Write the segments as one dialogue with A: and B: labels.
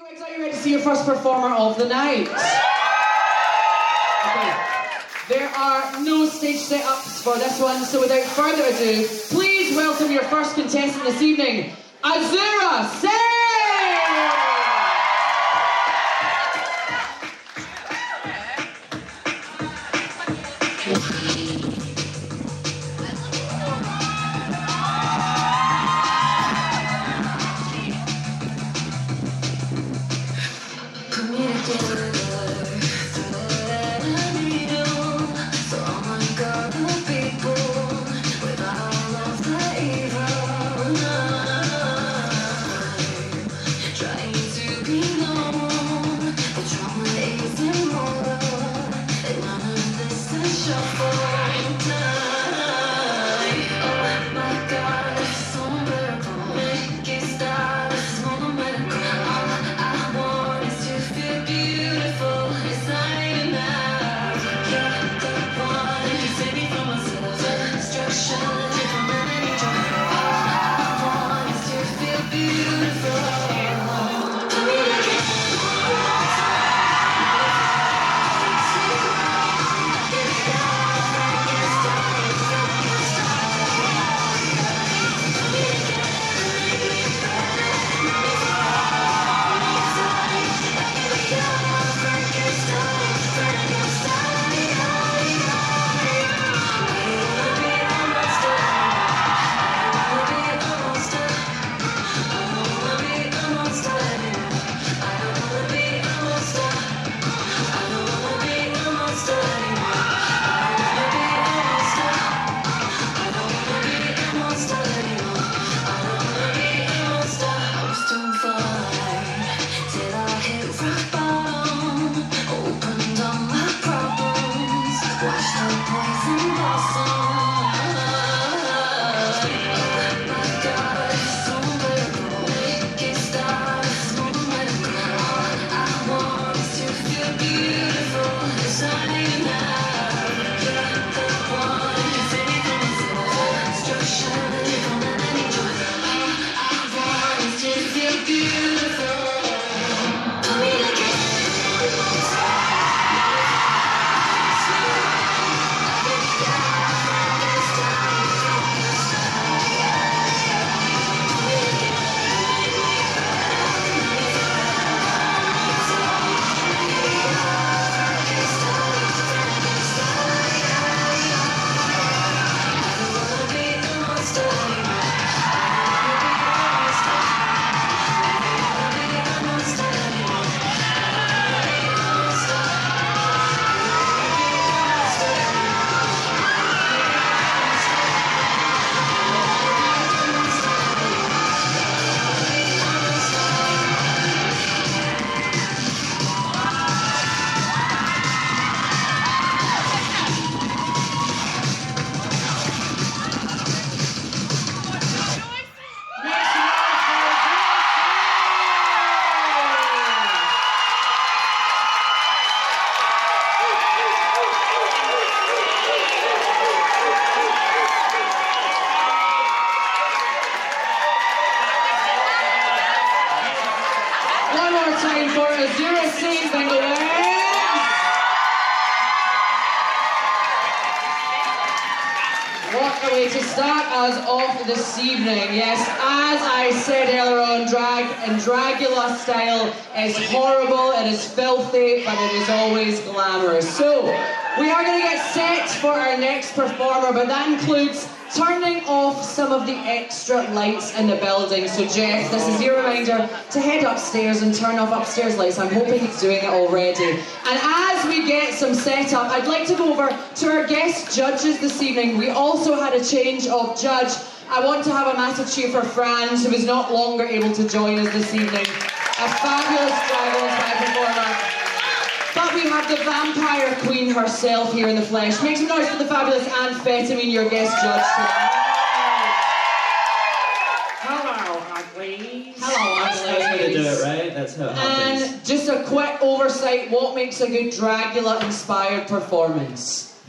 A: Are you ready to see your first performer of the night? Okay. There are no stage setups for this one, so without further ado, please welcome your first contestant this evening, Azura Singh! To start us off this evening, yes, as I said earlier on, drag and Dragula style is horrible, it is filthy, but it is always glamorous. So, we are going to get set for our next performer, but that includes turning off some of the extra lights in the building. So Jeff, this is your reminder to head upstairs and turn off upstairs lights. I'm hoping he's doing it already. And as we get some set up, I'd like to go over to our guest judges this evening. We also had a change of judge. I want to have a massive cheer for Franz, who is not longer able to join us this evening. A fabulous drag performer. But we have the vampire queen herself here in the flesh. Make some noise for the fabulous Amphetamine, your guest judge tonight.
B: Hello, uglies.
A: Hello, uglies.
B: That's how you do it, right? That's how it happens.
A: And just a quick oversight, what makes a good Dragula-inspired performance?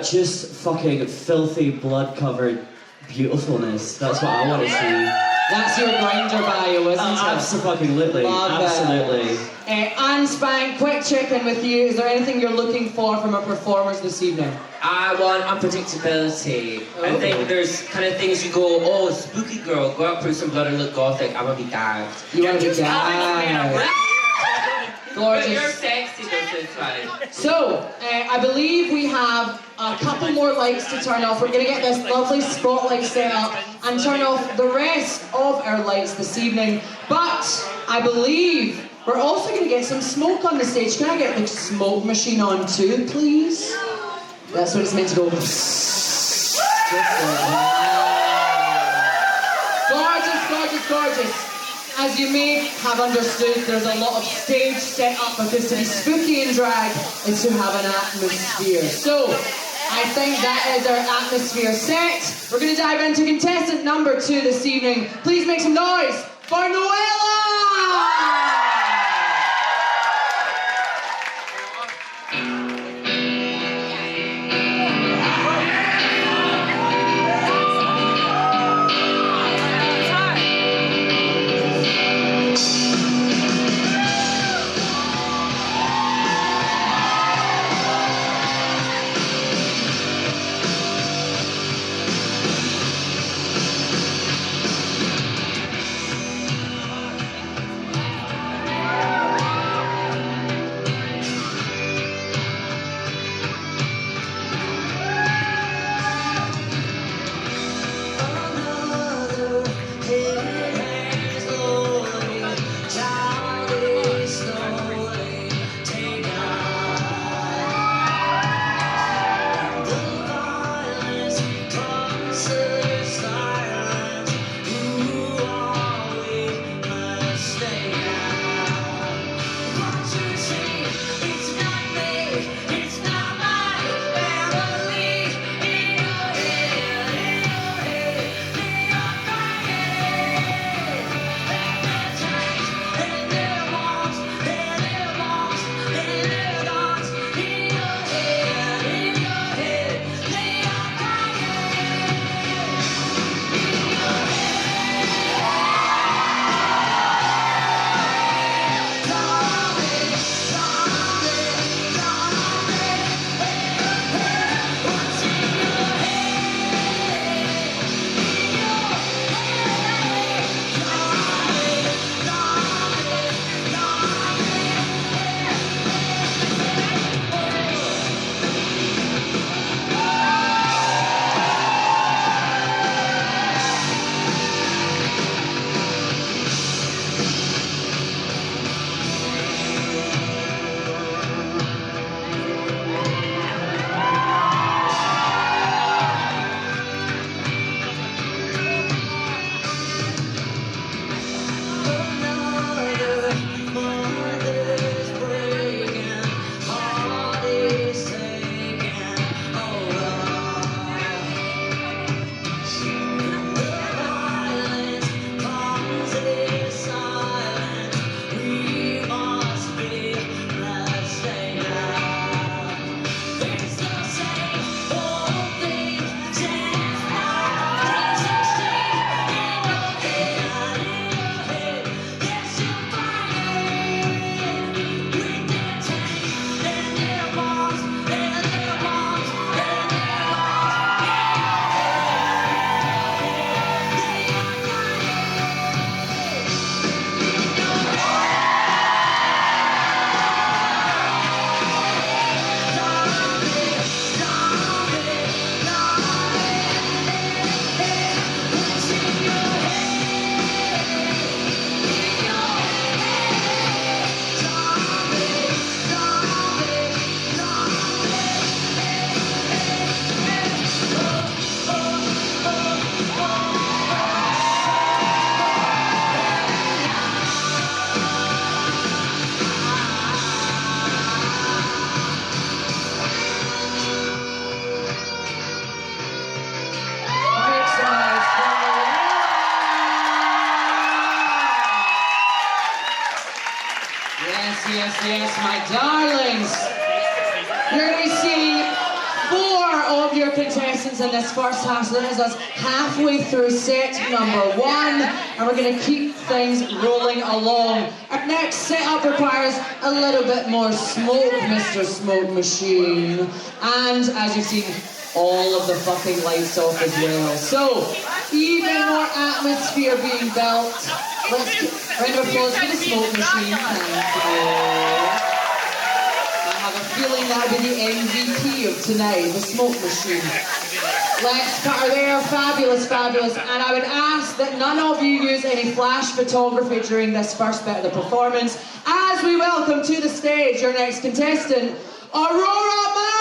B: Just fucking filthy, blood-covered beautifulness. That's what I want to see.
A: That's your grinder bio, isn't it?
B: Absolutely.
A: Love
B: Absolutely.
A: it. Anne Spank, quick check-in with you. Is there anything you're looking for from our performers this evening?
C: I want unpredictability. I think there's kind of things you go, oh, spooky girl, go out, put some blood and look gothic. I want to be gagged.
A: You want to be gagged. Gorgeous.
C: But you're sexy, so it's fine.
A: So, I believe we have a couple more lights to turn off. We're going to get this lovely spotlight set up and turn off the rest of our lights this evening. But I believe we're also going to get some smoke on the stage. Can I get the smoke machine on too, please? That's what it's meant to go. Just gorgeous, gorgeous, gorgeous. As you may have understood, there's a lot of stage set up because to be spooky in drag is to have an atmosphere. So, I think that is our atmosphere set. We're going to dive into contestant number 2 this evening. Please make some noise for Noella! Yes, my darlings. You're going to be seeing 4 of of your contestants in this first half. So that is us halfway through set number 1, and we're going to keep things rolling along. Our next setup requires a little bit more smoke, Mr. Smoke Machine. And as you've seen, all of the fucking lights off as well. So, even more atmosphere being built. Let's give a round of applause for the Smoke Machine. Thank you. I have a feeling that would be the MVP of tonight, the Smoke Machine. Let's cut her there. Fabulous, fabulous. And I would ask that none of you use any flash photography during this first bit of the performance, as we welcome to the stage your next contestant, Aurora Mann!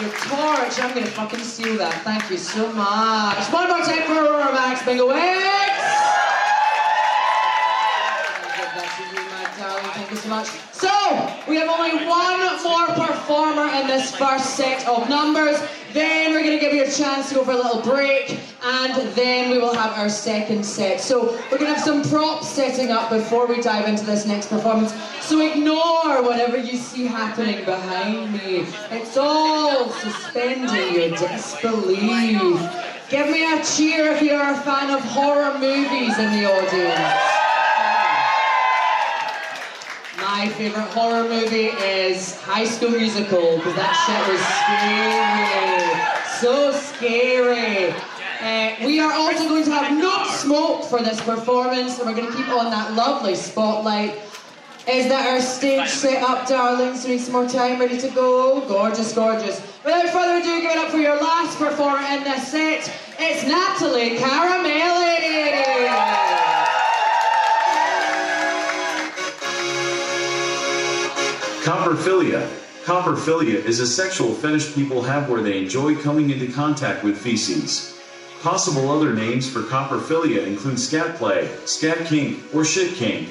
A: Your torch. I'm gonna fucking steal that. Thank you so much. One more time for Aurora Max. Bingo Wicks. Thank you so much. So, we have only one more performer in this first set of numbers. Then we're going to give you a chance to go for a little break, and then we will have our second set. So we're going to have some props setting up before we dive into this next performance. So ignore whatever you see happening behind me. It's all suspending your disbelief. Give me a cheer if you're a fan of horror movies in the audience. My favourite horror movie is High School Musical, because that shit was scary. So scary. We are also going to have no smoke for this performance, and we're going to keep on that lovely spotlight. Is that our stage set up, darlings? We need some more time, ready to go? Gorgeous, gorgeous. Without further ado, give it up for your last performer in this set. It's Natalie Caramelli.
D: Coprophilia. Coprophilia is a sexual fetish people have where they enjoy coming into contact with feces. Possible other names for coprophilia include scat play, scat kink, or shit kink.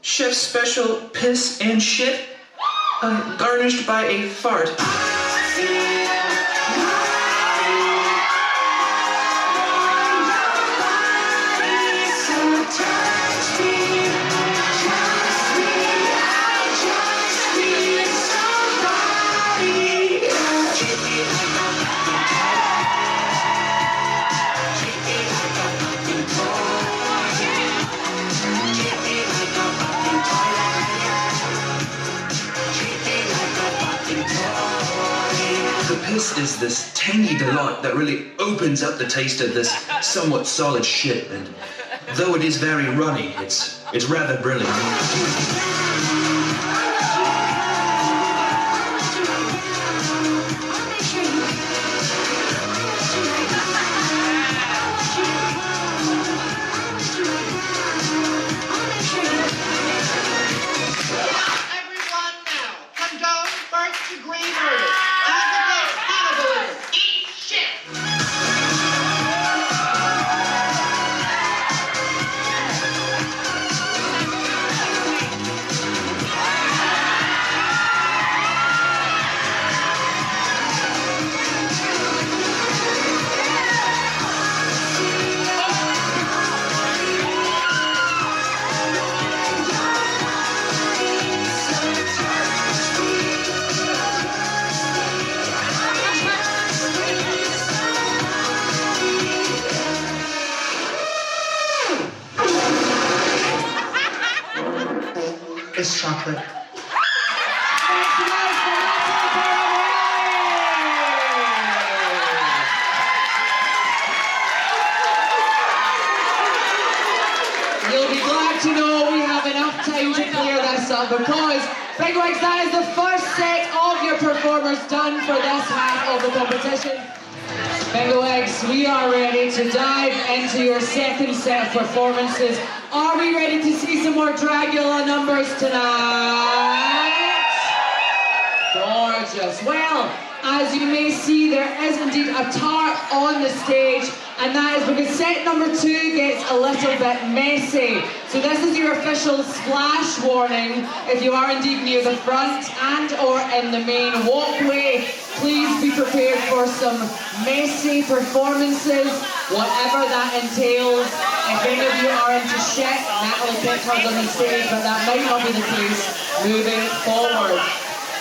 E: Chef's special piss and shit, garnished by a fart. This is this tangy delight that really opens up the taste of this somewhat solid shit, and though it is very runny, it's rather brilliant.
F: Everyone now, condone first-degree murder. Advocate cannibalism. Eat shit.
E: It's chocolate.
A: You'll be glad to know we have enough time to clear this up, because Bigwigs, that is the first set of your performers done for this half of the competition. Bigwigs, we are ready to dive into your second set of performances. Are we ready to see some more Dragula numbers tonight? Gorgeous. Well, as you may see, there is indeed a tart on the stage, and that is because set number 2 gets a little bit messy. So this is your official splash warning. If you are indeed near the front and or in the main walkway, please be prepared for some messy performances, whatever that entails. If any of you are into shit, Natalie Pickford's on the stage, but that might not be the case moving forward.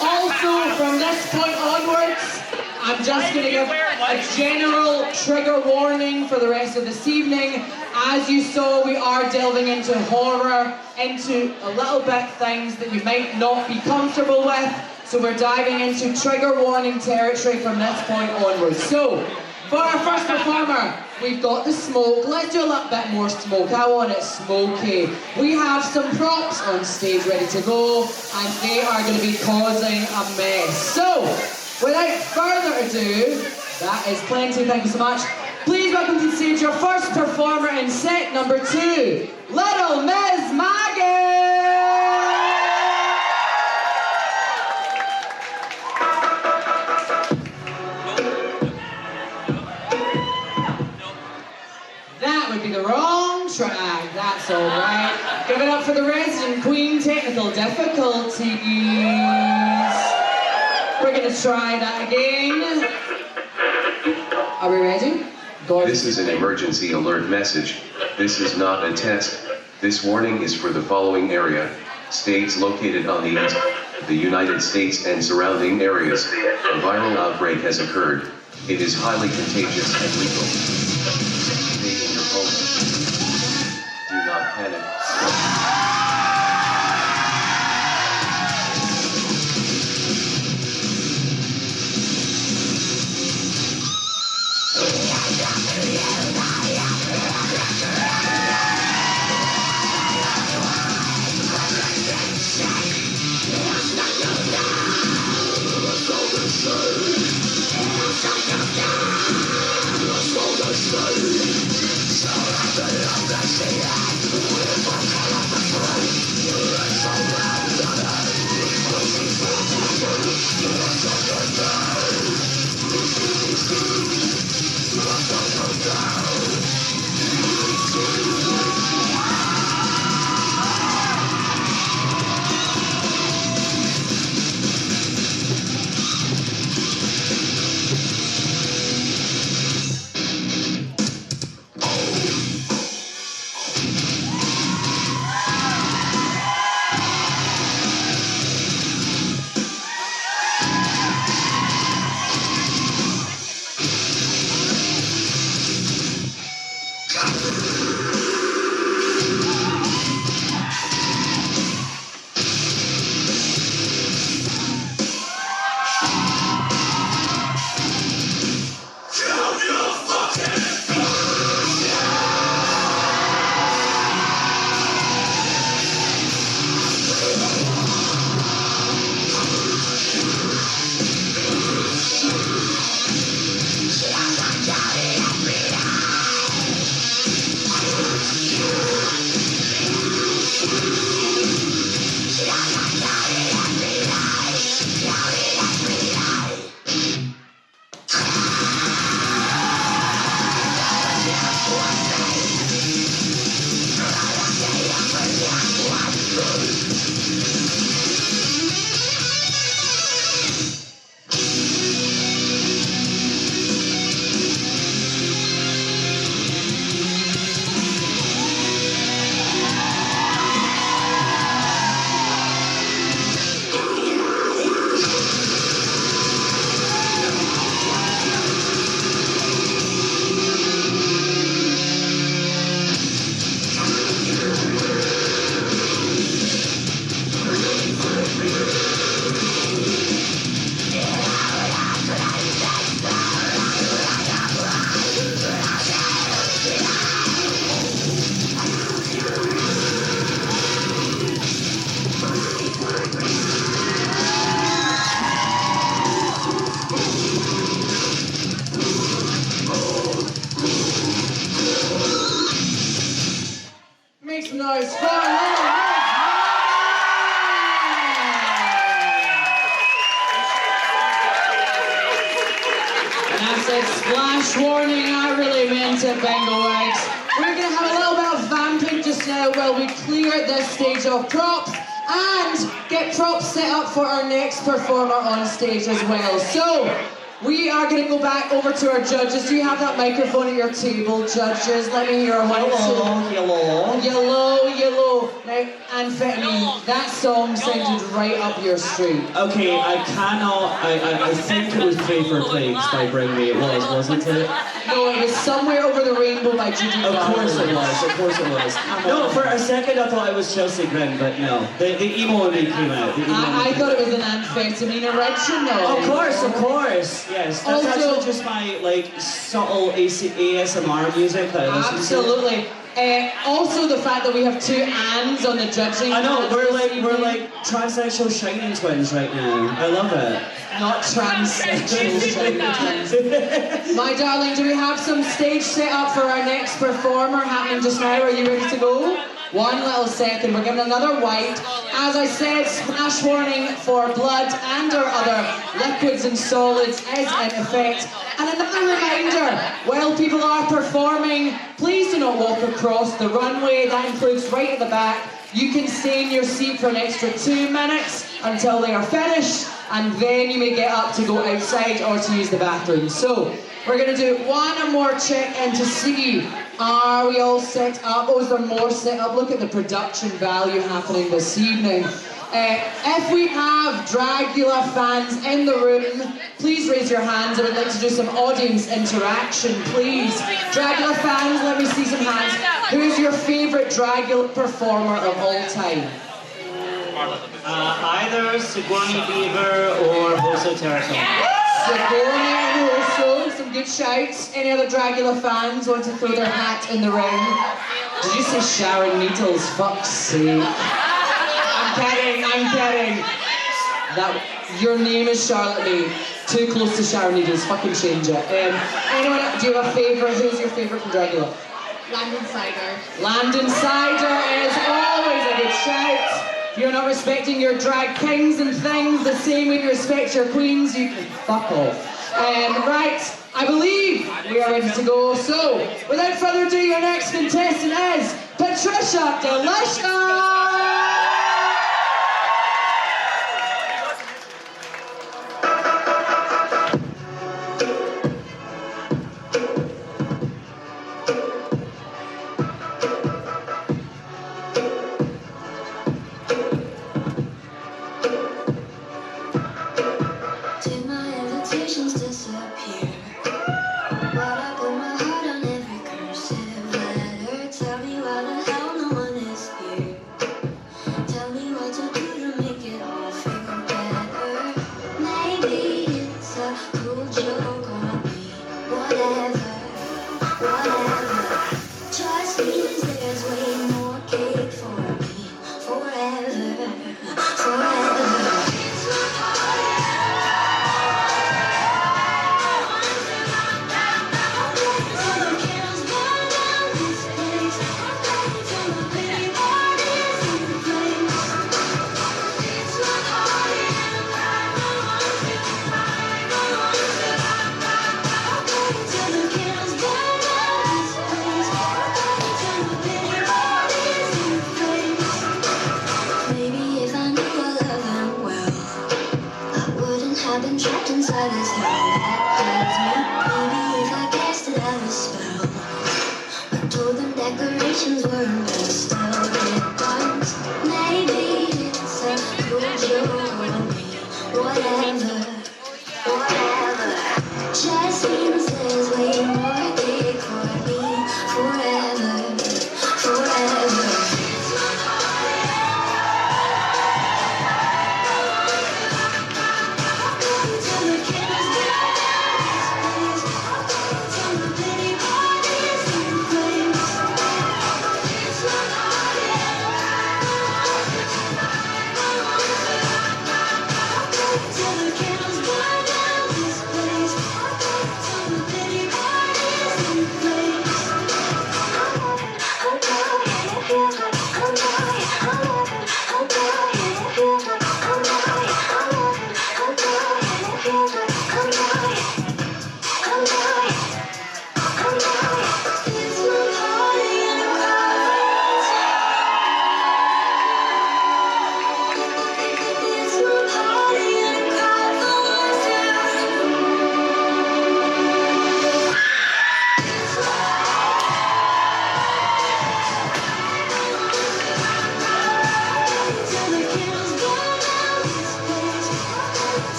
A: Also, from this point onwards, I'm just going to give a general trigger warning for the rest of this evening. As you saw, we are delving into horror, into a little bit things that you might not be comfortable with. So we're diving into trigger warning territory from this point onwards. So, For our first performer, we've got the smoke. Let's do a little bit more smoke. I want it smoky. We have some props on stage ready to go, and they are going to be causing a mess. So, without further ado, that is plenty. Thank you so much. Please welcome to the stage your first performer in set number 2, Little Miss Maggie! That would be the wrong track, that's alright. Give it up for the resident queen, technical difficulties. We're gonna try that again. Are we ready?
G: This is an emergency alert message. This is not a test. This warning is for the following area. States located on the east of the United States and surrounding areas. A viral outbreak has occurred. It is highly contagious and lethal. Stay in your home. Do not panic.
A: noise for Little Miss And I said splash warning, I really meant it, Bingo Eggs. We're going to have a little bit of vamping just now while we clear this stage of props and get props set up for our next performer on stage as well. So, we are going to go back over to our judges. Do you have that microphone at your table, judges? Let me hear a one, two. Yellow. Now, amphetamine, that song sounded right up your street.
B: Okay, I think it was Play for Plagues by Bring Me. It was, wasn't it?
A: No, it It was Somewhere Over the Rainbow by Judy
B: Of course it
A: Garland.
B: was, of course it was. No, for a second I thought it was Chelsea Grin, but no. The emo in me came out.
A: I thought it was an amphetamine original.
B: Of course, yes. That's
A: Also-
B: actually just my, like, subtle ASMR music that I listen to.
A: Absolutely. Also, the fact that we have two ands on the judging.
B: I know,
A: panel this
B: we're
A: evening.
B: like transsexual shining twins right now. I love it.
A: Not transsexual shining twins. My darling, do we have some stage set up for our next performer happening just now? Are you ready to go? One little second, we're giving another white. As I said, splash warning for blood and or other liquids and solids is in effect. And another reminder, while people are performing, please do not walk across the runway. That includes right at the back. You can stay in your seat for an extra 2 minutes until they are finished, and then you may get up to go outside or to use the bathroom. So, we're going to do one more check in to see, are we all set up? Oh, is there more set up? Look at the production value happening this evening. If we have Dragula fans in the room, please raise your hands. I would like to do some audience interaction, please. Dragula fans, let me see some hands. Who's your favourite Dragula performer of all time?
B: Either Sigourney Beaver or Hoso Territory.
A: Sigourney and Rosso, some good shouts. Any other Dragula fans want to throw their hat in the ring? Did you say Sharon Needles? Fuck's sake. I'm kidding. Your name is Charlotte May. Too close to Sharon Needles. Fucking change it. Anyone, do you have a favourite? Who's your favourite from Dragula?
H: Landon Cider.
A: Landon Cider is always a good shout. If you're not respecting your drag kings and things the same way you respect your queens, you can fuck off. Right, I believe we are ready to go. So, without further ado, your next contestant is Patricia Delicious!
H: Did my invitations disappear? But I put my heart on every cursive letter. Tell me why the hell no one is here. Tell me what to do to make it all feel better. Maybe it's a cool joke on me. Whatever. Just means there's way more cake for me. Forever. It's my party. Maybe if I knew I loved him well, I wouldn't have been trapped inside his hell that hides me. Maybe if I casted out a spell, I told them decorations weren't best of it once. Maybe it's a cool joke on me. Whatever. Just means there's way more cake for me. Forever. It's my party. Till the candles burn out this place. Till the pity parties in flames. It's my party. Till the candles burn out this place. Till the pity parties.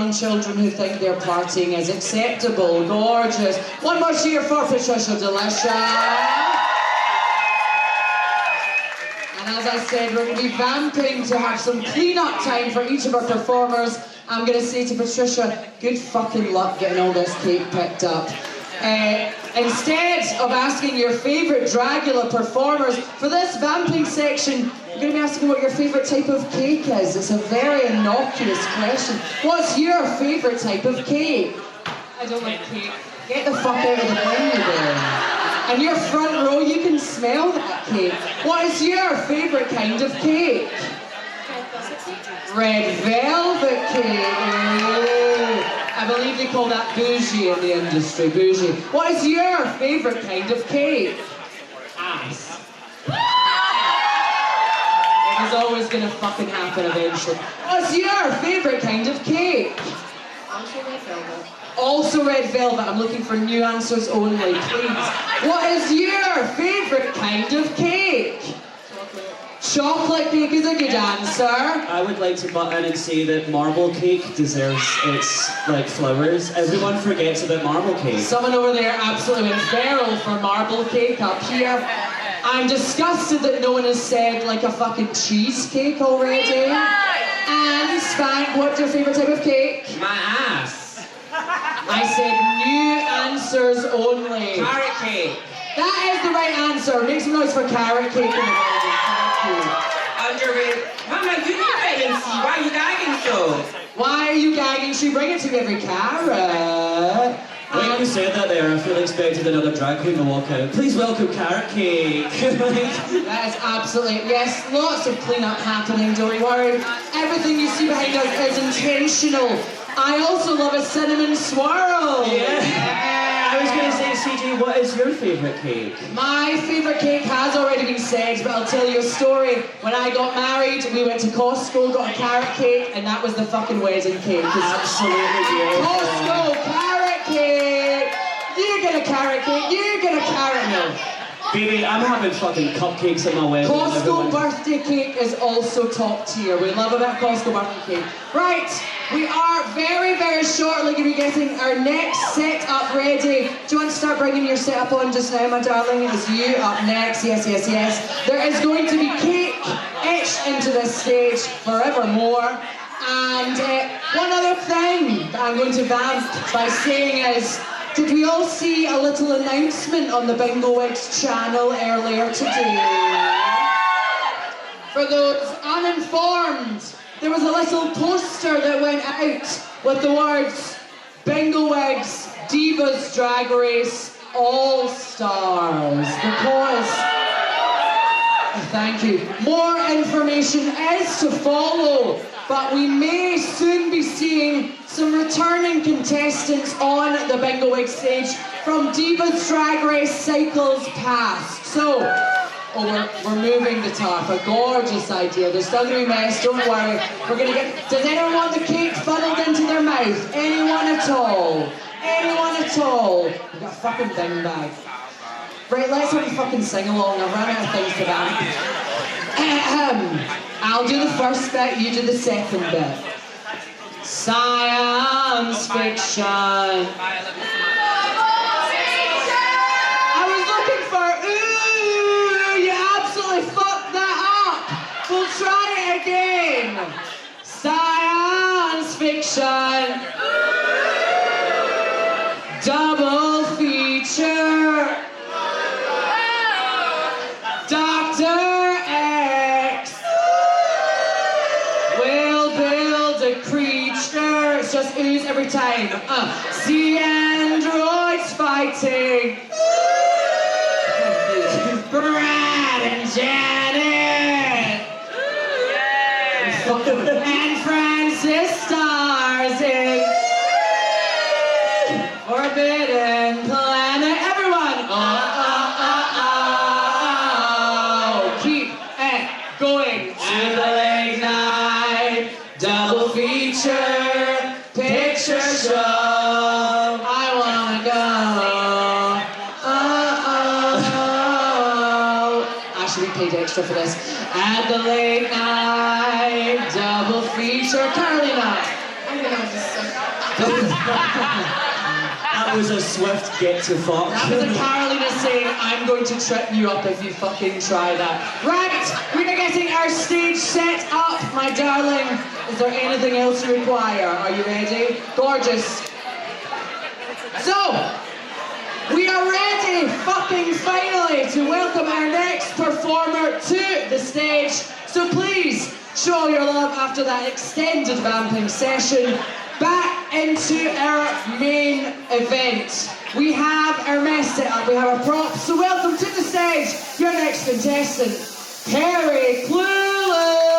A: young children who think their partying is acceptable. Gorgeous. One more cheer for Patricia Delicious. And as I said, we're going to be vamping to have some clean-up time for each of our performers. I'm going to say to Patricia, good fucking luck getting all this cake picked up. Instead of asking your favourite Dragula performers, for this vamping section, I'm going to be asking what your favourite type of cake is. It's a very innocuous question. What's your favourite type of cake? I don't like cake. Get the fuck out of the venue there. In your front row, you can smell that cake. What is your favourite kind of cake? Red velvet cake. Ooh. I believe they call that bougie in the industry. Bougie. What is your favourite kind of cake? Ass. It was always going to fucking happen eventually. What's your favourite kind of cake?
F: Also red velvet.
A: Also red velvet. I'm looking for new answers only, please. What is your favourite kind of cake? Chocolate cake is a good answer.
B: I would like to butt in and say that marble cake deserves its, flowers. Everyone forgets about marble cake.
A: Someone over there absolutely went feral for marble cake up here. I'm disgusted that no one has said, a fucking cheesecake already. And, Spank, what's your favourite type of cake?
C: My ass.
A: I said new answers only.
C: Carrot cake.
A: That is the right answer. Make some noise for carrot cake in the building.
C: Underrated. Mama, you need vitamin C. Why are you gagging so?
A: Why are you gagging? She bring it to me every carrot.
B: When you said that there, I feel expected another drag queen to walk out. Please welcome Carrot Cake.
A: That is absolutely, yes, lots of clean-up happening, don't worry. Everything you see behind us is intentional. I also love a cinnamon swirl.
B: Yeah. I was going to say, CJ, what is your favourite cake?
A: My favourite cake has already been said, but I'll tell you a story. When I got married, we went to Costco, got a carrot cake, and that was the fucking wedding cake.
B: Absolutely beautiful.
A: Costco carrot cake! You get a carrot cake, you get a carrot milk.
B: Baby, I'm having fucking cupcakes at my wedding.
A: Costco birthday cake is also top tier. We love a bit of Costco birthday cake. Right, we are very, very shortly going to be getting our next set-up ready. Do you want to start bringing your set-up on just now, my darling? It's you up next. Yes, yes, yes. There is going to be cake etched into this stage forevermore. And one other thing that I'm going to vamp by saying is, did we all see a little announcement on the Bingo Wigs channel earlier today? For those uninformed, there was a little poster that went out with the words Bingo Wigs, Divas Drag Race, All Stars. Because, thank you, more information is to follow. But we may soon be seeing some returning contestants on the Bingo Wig stage from Divas Drag Race cycles past. So, we're moving the tarp. A gorgeous idea. There's still going to be mess, don't worry. We're going to get... Does anyone want the cake funneled into their mouth? Anyone at all? Anyone at all? We've got a fucking bin bag. Right, let's have a fucking sing-along. I've run out of things to that. I'll do the first bit, you do the second bit. Science fiction. I was looking for ooh, you absolutely fucked that up. We'll try it again. Science fiction. Double feature. Dr. Creature, it's just ooze every time. See androids fighting. Brad and Janet. And Francis stars in Forbidden Planet. Everyone. Keep it going to the late night. Double feature, picture show. I wanna go. I should be paid extra for this. At the late night, double feature. Carolina.
F: I'm gonna have to suck
B: That was a swift get to fuck.
A: That was a Carolina saying, I'm going to trip you up if you fucking try that. Right, we are getting our stage set up, my darling. Is there anything else you require? Are you ready? Gorgeous. So, we are ready, fucking finally, to welcome our next performer to the stage. So please, show all your love after that extended vamping session. Back into our main event. We have our mess set up, we have our props. So welcome to the stage, your next contestant, Carrie Clueless.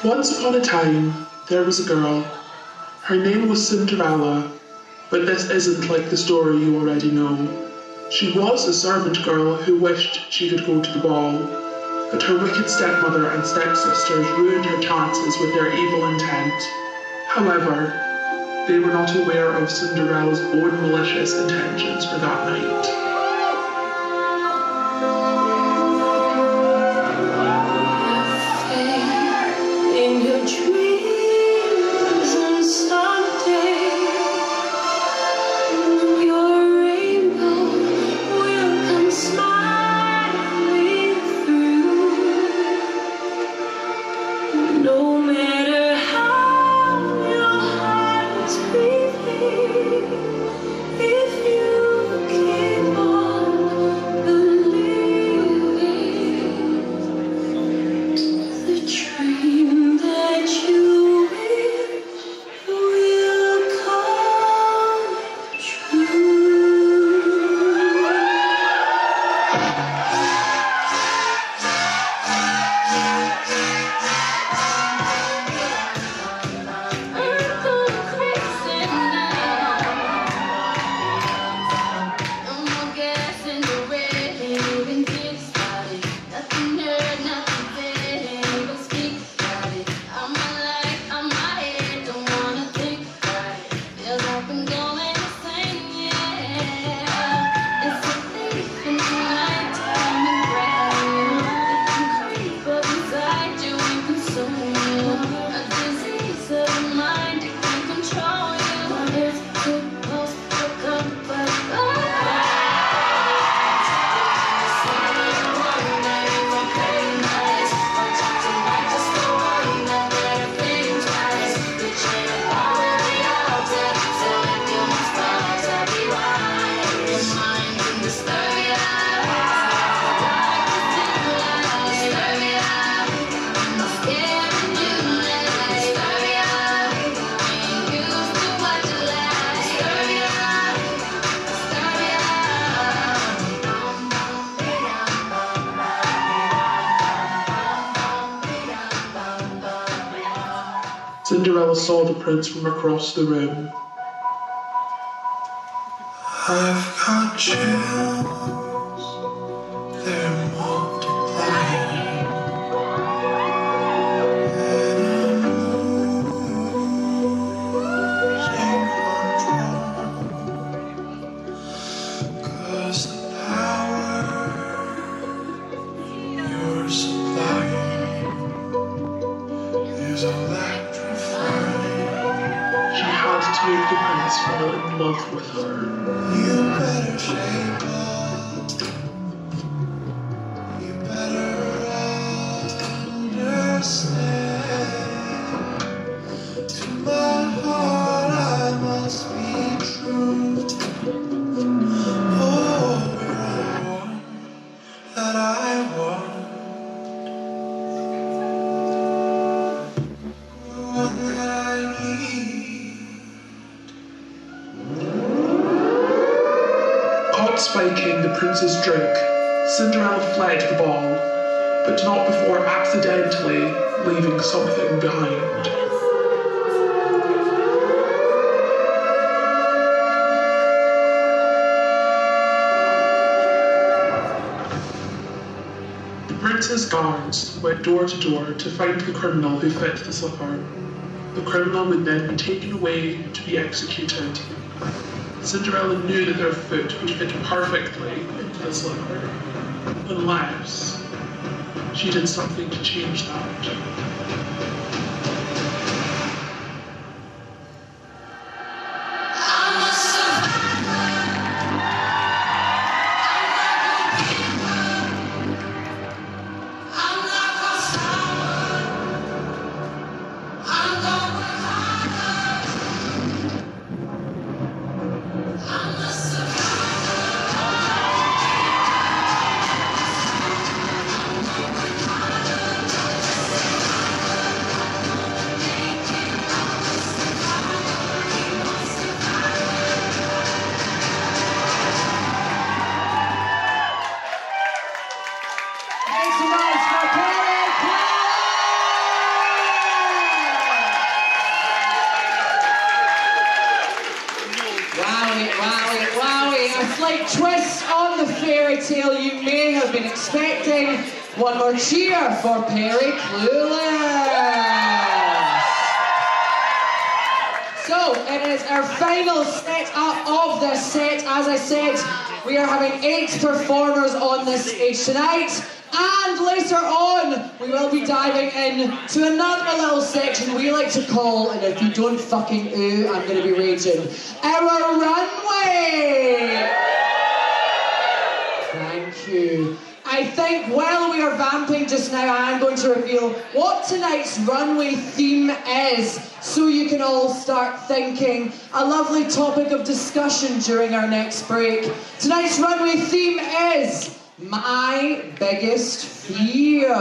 I: Once upon a time, there was a girl. Her name was Cinderella, but this isn't like the story you already know. She was a servant girl who wished she could go to the ball, but her wicked stepmother and stepsisters ruined her chances with their evil intent. However, they were not aware of Cinderella's own malicious intentions for that night.
H: In your dreams and someday your rainbow will come smiling through. No matter how your heart is beating, if you keep on believing, the dream that you wish will come true. I'm going crazy now. No more gas in the red, ain't even get started. Nothing heard, nothing fed, ain't even speak about it. I'm alive, I'm my head, don't wanna think about it. Feels like I'm going insane, yeah. It's a thief in the night, time and bright. It can creep up inside you and consume you. A disease of the mind, it can control you. It's supposed to come back.
I: Cinderella saw the prince from across the room.
J: I've got chills, they're multiplying, and I'm losing control, 'cause the power you're supplying is electrifying.
I: She had to make the prince fall in love with her.
J: You better shape up. You better understand. To my heart, I must be true. Oh, you're the one that I want. The one that I need.
I: Caught spiking the prince's drink, Cinderella fled the ball, but not before accidentally leaving something behind. The prince's guards went door to door to find the criminal who fit the slipper. The criminal would then be taken away to be executed. Cinderella knew that their foot would fit perfectly into the slipper, unless she did something to change that.
A: like twist on the fairy tale you may have been expecting. One more cheer for Perry Clueless. So, it is our final set up of this set. As I said, we are having 8 performers on this stage tonight. And later on, we will be diving into another little section we like to call, and if you don't fucking ooh, I'm going to be raging, our runway! Thank you. I think while we are vamping just now, I am going to reveal what tonight's runway theme is, so you can all start thinking a lovely topic of discussion during our next break. Tonight's runway theme is my biggest fear.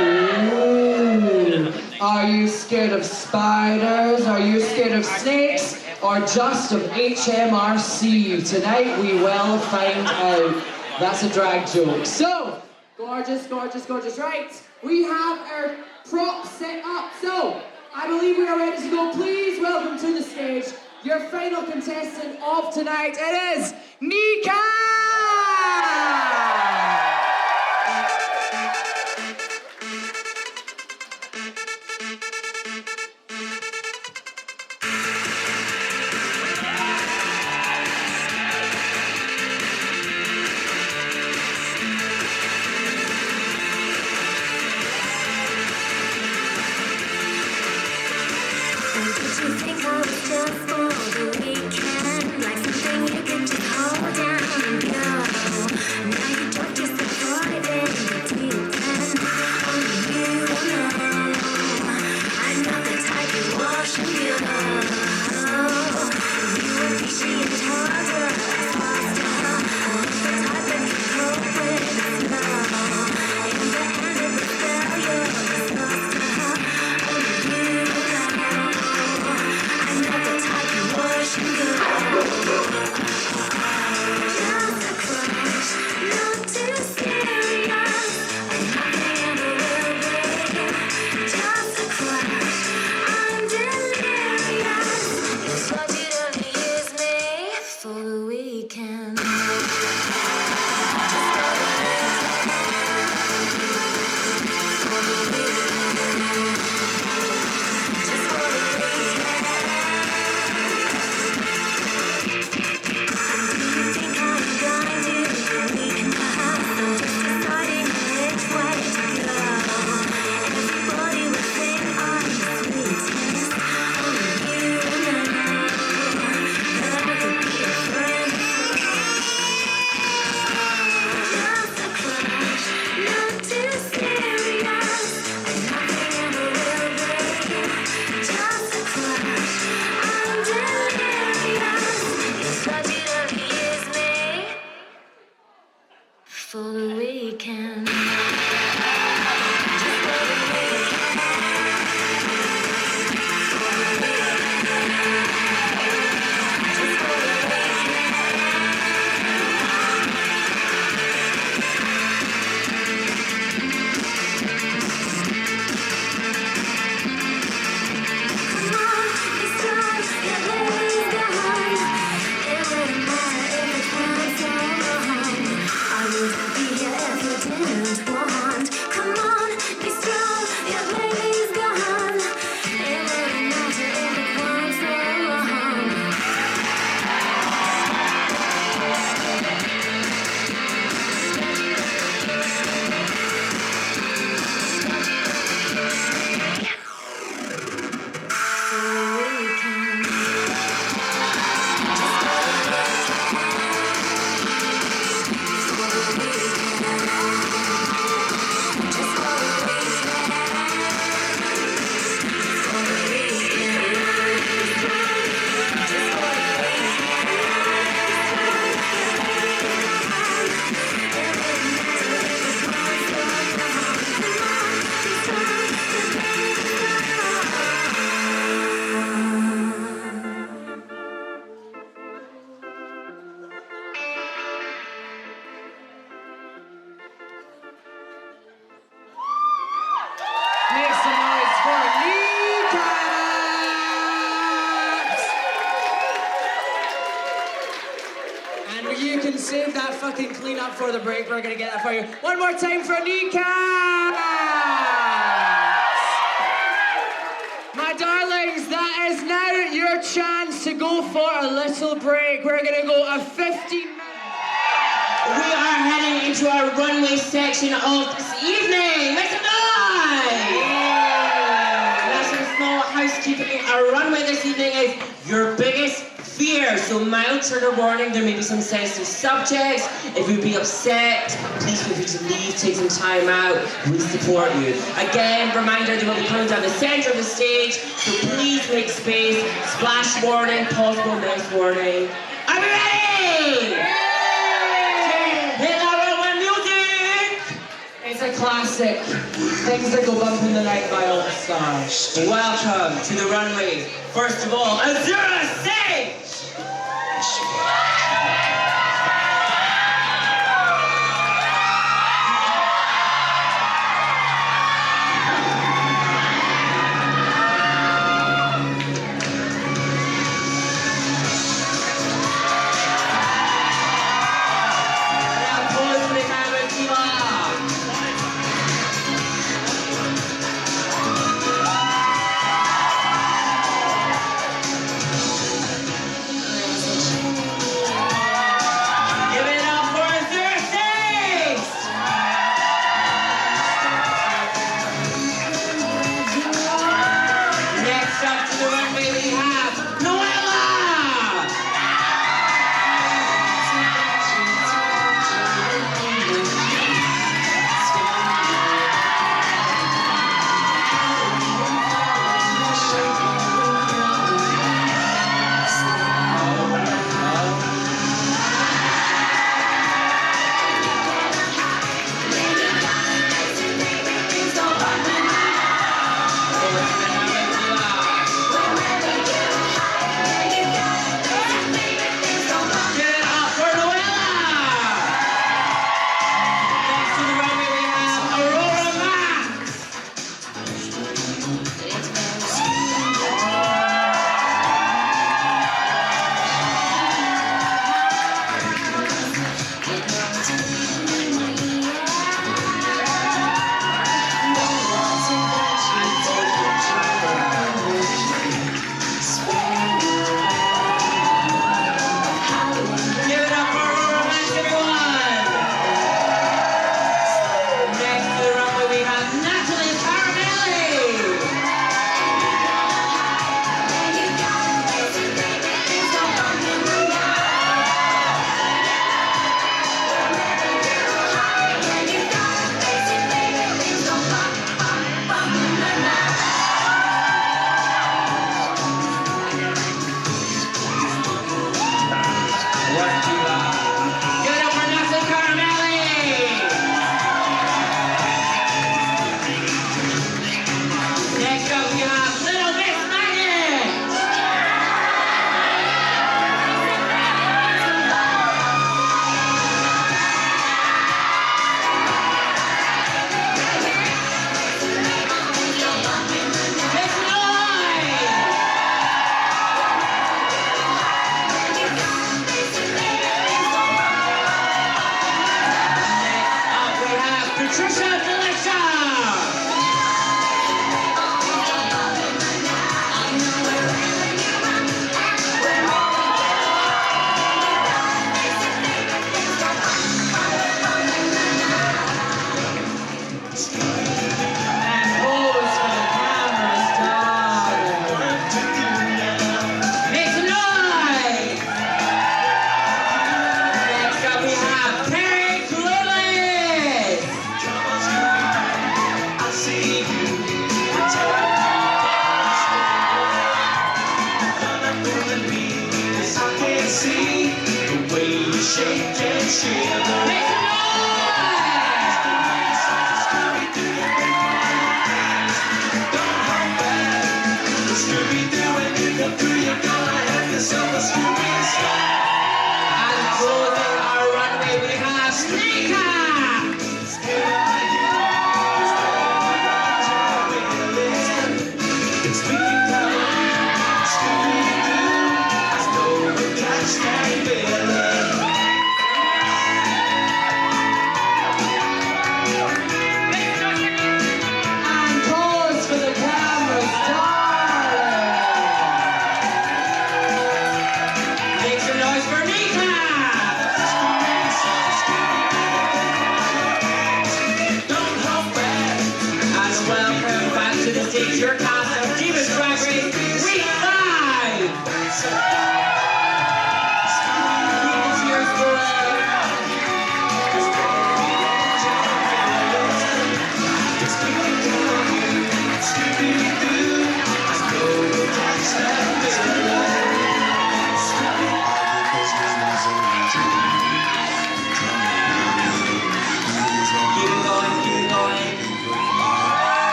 A: Ooh. Are you scared of spiders? Are you scared of snakes? Or just of HMRC? Tonight we will find out. That's a drag joke. So, gorgeous, gorgeous, gorgeous. Right, we have our props set up. So, I believe we are ready to go. Please welcome to the stage your final contestant of tonight. It is Nika! save that fucking clean up for the break. We're gonna get that for you. One more time for kneecaps! My darlings, that is now your chance to go for a little break. We're gonna go a 15-minute.
C: We are heading into our runway section of this evening. Make some noise! That's some small housekeeping. Our runway this evening is your biggest fear. So mild trigger warning, there may be some sensitive subjects. If you'd be upset, please feel free to leave, take some time out. We support you. Again, reminder, they will be coming down the center of the stage, so please make space. Splash warning, possible mess warning. Are we ready? Hit that runway music!
A: It's a classic. Things that go bump in the night by all the stars.
C: Welcome to the runway. First of all, Azura stage!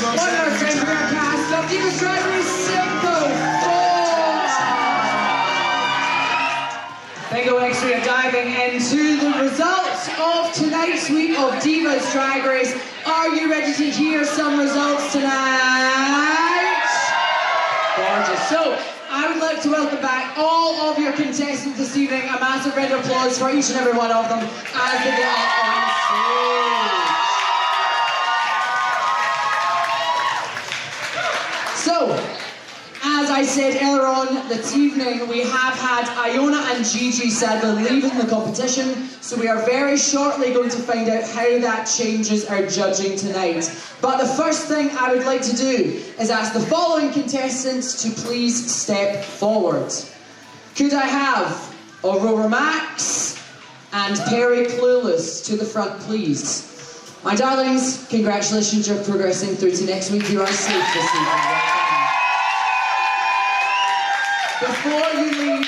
A: One more time for our cast of Divas Drag Race Simple 4. Bingo next we are diving into the results of tonight's week of Divas Drag Race. Are you ready to hear some results tonight? Gorgeous. So, I would like to welcome back all of your contestants this evening. A massive round of applause for each and every one of them as they get up on stage. So, as I said earlier on this evening, we have had Iona and Gigi sadly leaving the competition, so we are very shortly going to find out how that changes our judging tonight. But the first thing I would like to do is ask the following contestants to please step forward. Could I have Aurora Max and Perry Clueless to the front, please? My darlings, congratulations, you're progressing through to next week. You are safe this evening. Before you leave,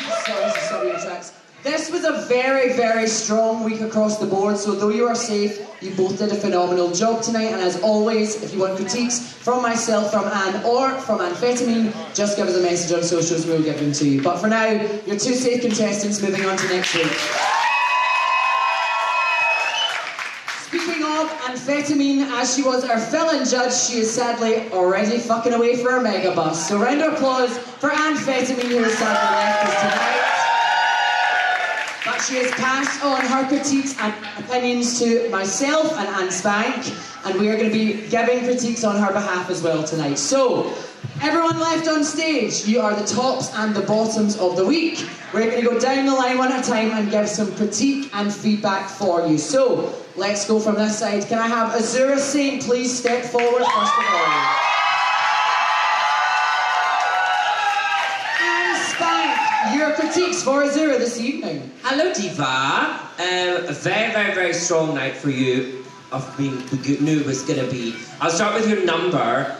A: sorry your tracks. This was a very, very strong week across the board, so though you are safe, you both did a phenomenal job tonight, and as always, if you want critiques from myself, from Anne, or from Amphetamine, just give us a message on socials and we'll give them to you. But for now, you're two safe contestants moving on to next week. Speaking of Amphetamine, as she was our fill-in judge, she is sadly already fucking away for her mega bus. So round of applause for Amphetamine, who is sadly left us tonight. But she has passed on her critiques and opinions to myself and Anne Spank, and we are going to be giving critiques on her behalf as well tonight. So, everyone left on stage, you are the tops and the bottoms of the week. We're going to go down the line one at a time and give some critique and feedback for you. So, let's go from this side. Can I have Azura Saint please step forward first of all? And Spank, your critiques for Azura this evening.
C: Hello, Diva. A very, very, very strong night for you. We knew it was going to be. I'll start with your number.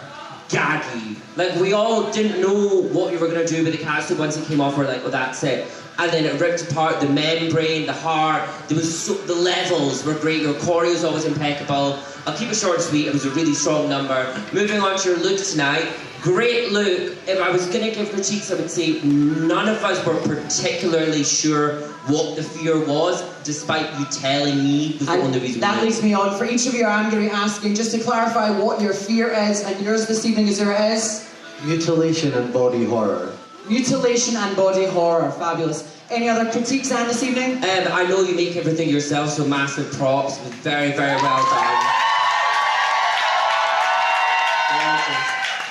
C: Gaggy. Like, we all didn't know what you were going to do with the casting once it came off. We're like, well, that's it. And then it ripped apart the membrane, the heart. There was the levels were great. Your choreo was always impeccable. I'll keep it short and sweet. It was a really strong number. Moving on to your look tonight. Great look. If I was going to give critiques, I would say none of us were particularly sure what the fear was, despite you telling me was the only reason.
A: That leads me on. For each of you, I'm going to be asking just to clarify what your fear is, and yours this evening, Azura, is?
K: Mutilation and body horror.
A: Mutilation and body horror. Fabulous. Any other critiques, Anne, this evening?
C: I know you make everything yourself, so massive props. It was very, very well done.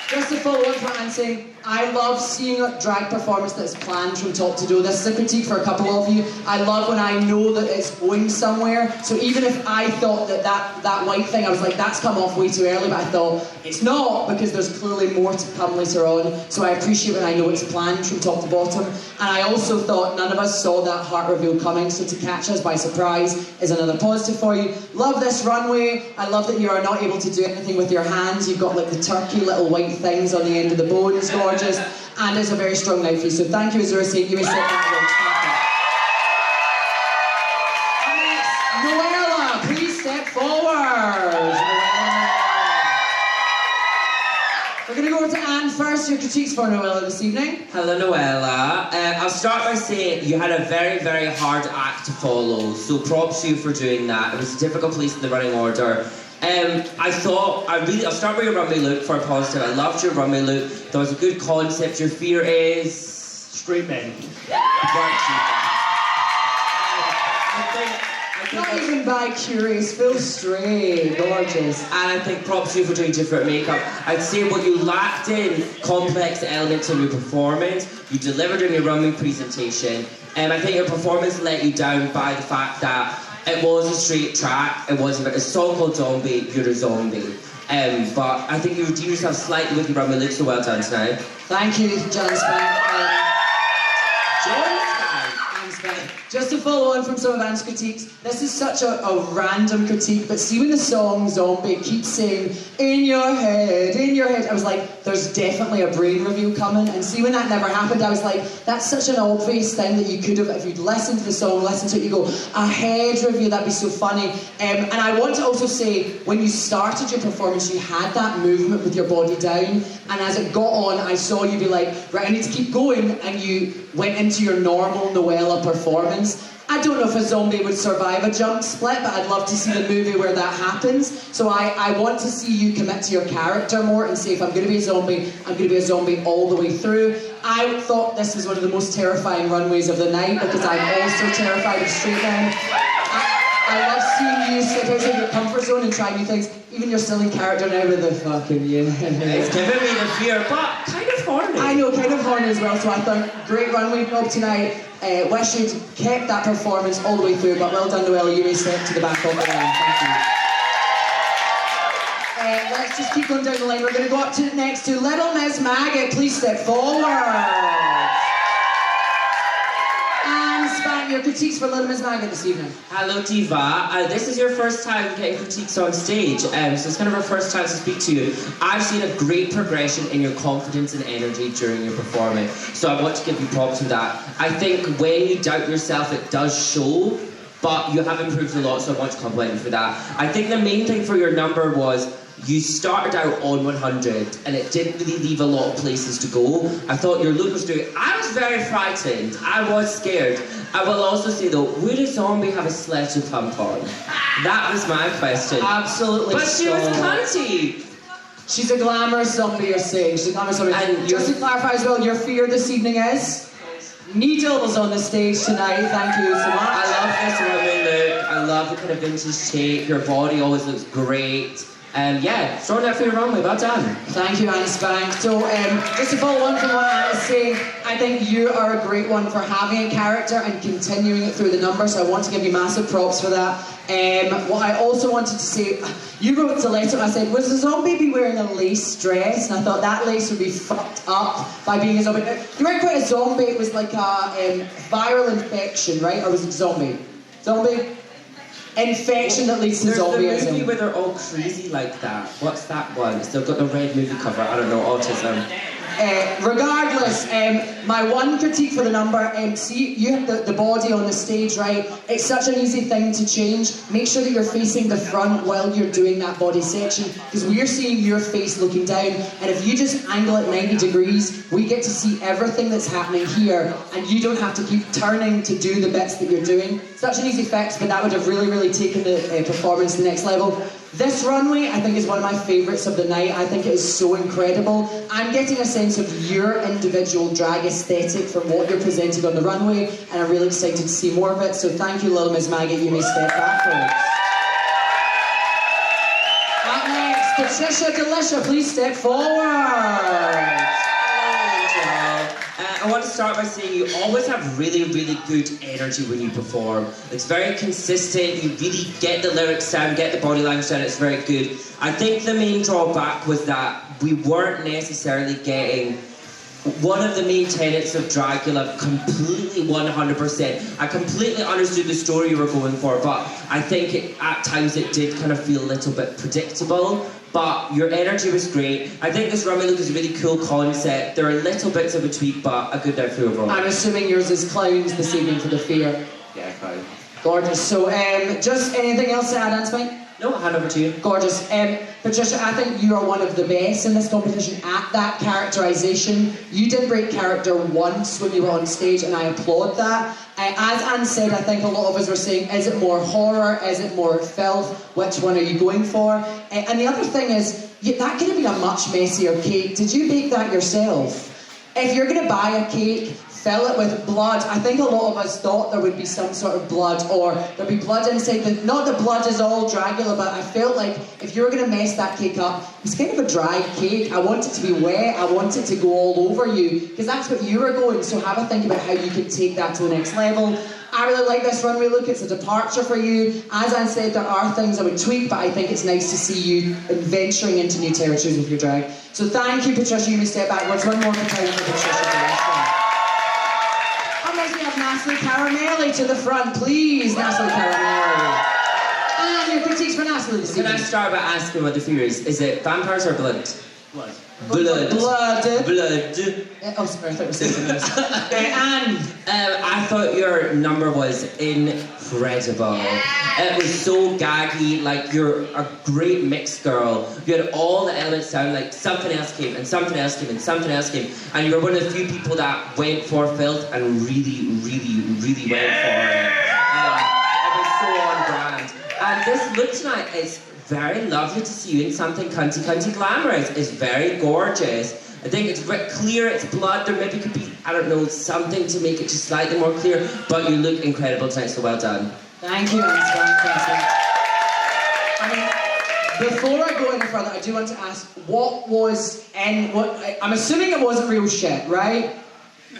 A: Just to follow on from Anne saying, I love seeing a drag performance that's planned from top to toe. This is a critique for a couple of you. I love when I know that it's going somewhere. So even if I thought that white thing, I was like, that's come off way too early, but I thought, it's not, because there's clearly more to come later on. So I appreciate when I know it's planned from top to bottom. And I also thought none of us saw that heart reveal coming, so to catch us by surprise is another positive for you. Love this runway. I love that you are not able to do anything with your hands. You've got like the turkey little white things on the end of the bones, gorgeous, and it's a very strong night for you. So thank you, Azura Saint. You may sit back. Noella, please step forward. We're going to go over to Anne first. Your critiques for Noella this evening.
C: Hello, Noella. I'll start by saying you had a very, very hard act to follow, so props to you for doing that. It was a difficult place in the running order. I'll start with your runway look for a positive. I loved your runway look. There was a good concept. Your fear is... straight men.
A: Not even bi-curious, full straight, gorgeous.
C: And I think props to you for doing different makeup. I'd say what you lacked in complex elements in your performance, you delivered in your runway presentation. And I think your performance let you down by the fact that it was a straight track. It was a song called Zombie, you're a zombie. But I think you redeemed yourself slightly with your runway look, so well done tonight.
A: Thank you, John Spank. Just to follow on from some of Anne's critiques, this is such a random critique, but see when the song Zombie keeps saying, in your head, I was like, there's definitely a brain reveal coming, and see when that never happened, I was like, that's such an obvious thing that you could have, if you'd listened to the song, listened to it, you go, a head reveal, that'd be so funny. And I want to also say, when you started your performance, you had that movement with your body down, and as it got on, I saw you be like, right, I need to keep going, and you went into your normal Noella performance. I don't know if a zombie would survive a jump split, but I'd love to see the movie where that happens. So I want to see you commit to your character more and say, if I'm going to be a zombie, I'm going to be a zombie all the way through. I thought this was one of the most terrifying runways of the night because I'm also terrified of straight men. I love seeing you step out of your comfort zone and try new things. Even your silly character now with the fucking you.
C: It's giving me the fear, but kind of horny.
A: I know, kind of horny as well, so I thought, great runway job tonight. Wish you'd kept that performance all the way through, but well done, Noella. You may step to the back of the line. Thank you. Let's just keep going down the line. We're going to go up to next to Little Miss Maggot. Please step forward. And Spank, your critiques for Little Miss Maggot this evening.
C: Hello, Diva. This is your first time getting critiques on stage, so it's kind of our first chance to speak to you. I've seen a great progression in your confidence and energy during your performance, so I want to give you props for that. I think when you doubt yourself, it does show, but you have improved a lot, so I want to compliment you for that. I think the main thing for your number was you started out on 100 and it didn't really leave a lot of places to go. I thought your look was doing... I was very frightened. I was scared. I will also say though, would a zombie have a sledge to thump on? That was my question.
A: Absolutely.
C: But she was cunty.
A: She's a glamorous zombie, you're saying. She's a glamorous zombie. And just to clarify as well, your fear this evening is? Needles on the stage tonight. Thank you so much.
C: I love this woman look. I love the kind of vintage shape. Your body always looks great. Yeah, throwing that for your runway, well done.
A: Thank you, Annie Spank. So, just to follow on from what Anna's saying, I think you are a great one for having a character and continuing it through the number, so I want to give you massive props for that. What I also wanted to say, you wrote to letter, I said, was the zombie be wearing a lace dress? And I thought that lace would be fucked up by being a zombie. You weren't quite a zombie, it was like a viral infection, right? Or was it zombie? Zombie? Infection that leads to zombieism.
C: There's the movie where they're all crazy like that. What's that one? It's still got the red movie cover. I don't know, autism.
A: Regardless, my one critique for the number, see, you have the body on the stage, right? It's such an easy thing to change. Make sure that you're facing the front while you're doing that body section, because we're seeing your face looking down, and if you just angle it 90 degrees, we get to see everything that's happening here, and you don't have to keep turning to do the bits that you're doing. Such an easy fix, but that would have really, really taken the performance to the next level. This runway, I think, is one of my favourites of the night. I think it is so incredible. I'm getting a sense of your individual drag aesthetic from what you're presenting on the runway, and I'm really excited to see more of it. So thank you, Little Miss Maggot. You may step backwards. Up next, Patricia Delisha. Please step forward.
C: I want to start by saying you always have really, really good energy when you perform. It's very consistent, you really get the lyrics down, get the body language down, it's very good. I think the main drawback was that we weren't necessarily getting one of the main tenets of Dragula completely 100%. I completely understood the story you were going for, but I think at times it did kind of feel a little bit predictable. But your energy was great. I think this runway look is a really cool concept. There are little bits of a tweak, but a good night for overall.
A: I'm assuming yours is clowns this evening for the fear.
C: Yeah, clown.
A: Gorgeous. So, just anything else to add, Anne Spike?
C: No, I'll hand over to you.
A: Gorgeous. Patricia, I think you are one of the best in this competition at that characterisation. You did break character once when you were on stage, and I applaud that. As Anne said, I think a lot of us were saying, is it more horror? Is it more filth? Which one are you going for? And the other thing is, that could have been a much messier cake. Did you bake that yourself? If you're going to buy a cake, fill it with blood. I think a lot of us thought there would be some sort of blood, or there'd be blood inside. Not that blood is all Dragula, but I felt like if you were going to mess that cake up, it's kind of a dry cake. I want it to be wet. I want it to go all over you, because that's what you were going. So have a think about how you could take that to the next level. I really like this runway look. It's a departure for you. As I said, there are things I would tweak, but I think it's nice to see you venturing into new territories with your drag. So thank you, Patricia. You may step backwards. One more for time for Patricia. Up next we have Natalie Caramelli to the front, please. Natalie Caramelli. And your critiques for Natalie this evening.
C: Can I start by asking what the fear is? Is it vampires or blood?
B: Blood.
C: Blood.
A: Blood. Oh, sorry, I thought you were saying something else.
C: And I thought your number was incredible. It was so gaggy, like you're a great mixed girl. You had all the elements down, like something else came, and something else came, and something else came. And you were one of the few people that went for filth and really, really, really went for it. It was so on brand. And this look tonight is very lovely to see you in something cunty glamorous. It's very gorgeous. I think it's very clear, it's blood. There maybe could be, I don't know, something to make it just slightly more clear, but you look incredible tonight, so well done.
A: Thank you, Anne. I mean, before I go any further, I do want to ask, I'm assuming it wasn't real shit, right?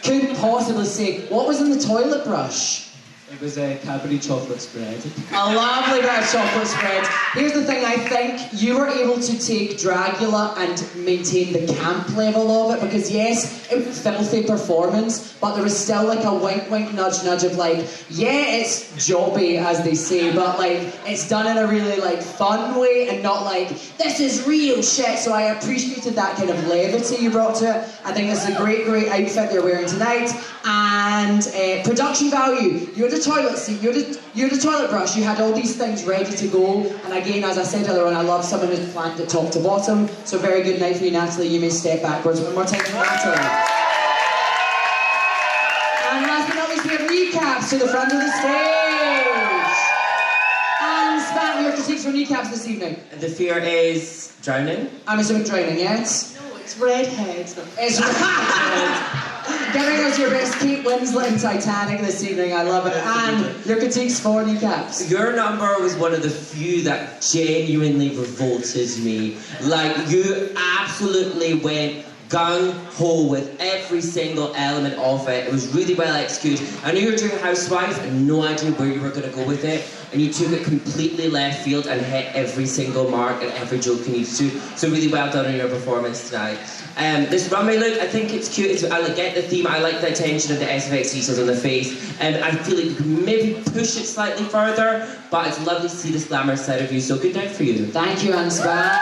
A: Couldn't possibly say, what was in the toilet brush?
B: It was a Cadbury chocolate spread.
A: A lovely bit of chocolate spread. Here's the thing, I think you were able to take Dragula and maintain the camp level of it, because yes, it was a filthy performance, but there was still like a wink, nudge of like, yeah, it's jobby, as they say, but like, it's done in a really like fun way and not like, this is real shit. So I appreciated that kind of levity you brought to it. I think this is a great outfit they're wearing tonight. And production value, you had a toilet seat, you had a toilet brush, you had all these things ready to go. And again, as I said earlier on, I love someone who's planned it top to bottom. So very good night for you, Natalie. You may step backwards. One more time for Natalie. And last but not least, we have kneecaps to the front of the stage. And Span, your critiques for kneecaps this evening.
C: The fear is drowning?
A: I'm assuming drowning, yes?
F: No, it's redheads.
A: It's redheads. Giving us your best Kate Winslet in Titanic this evening, I love it. And your critiques for kneecaps.
C: Your number was one of the few that genuinely revolted me. Like, you absolutely went gung-ho with every single element of it. It was really well executed. I knew you were doing Housewife and no idea where you were going to go with it, and you took it completely left field and hit every single mark and every joke you needed to. So really well done on your performance tonight. This runway look, I think it's cute. I get the theme. I like the attention of the SFX details on the face. I feel like you can maybe push it slightly further, but it's lovely to see this glamorous side of you. So good night for you.
A: Thank you, Anne Span.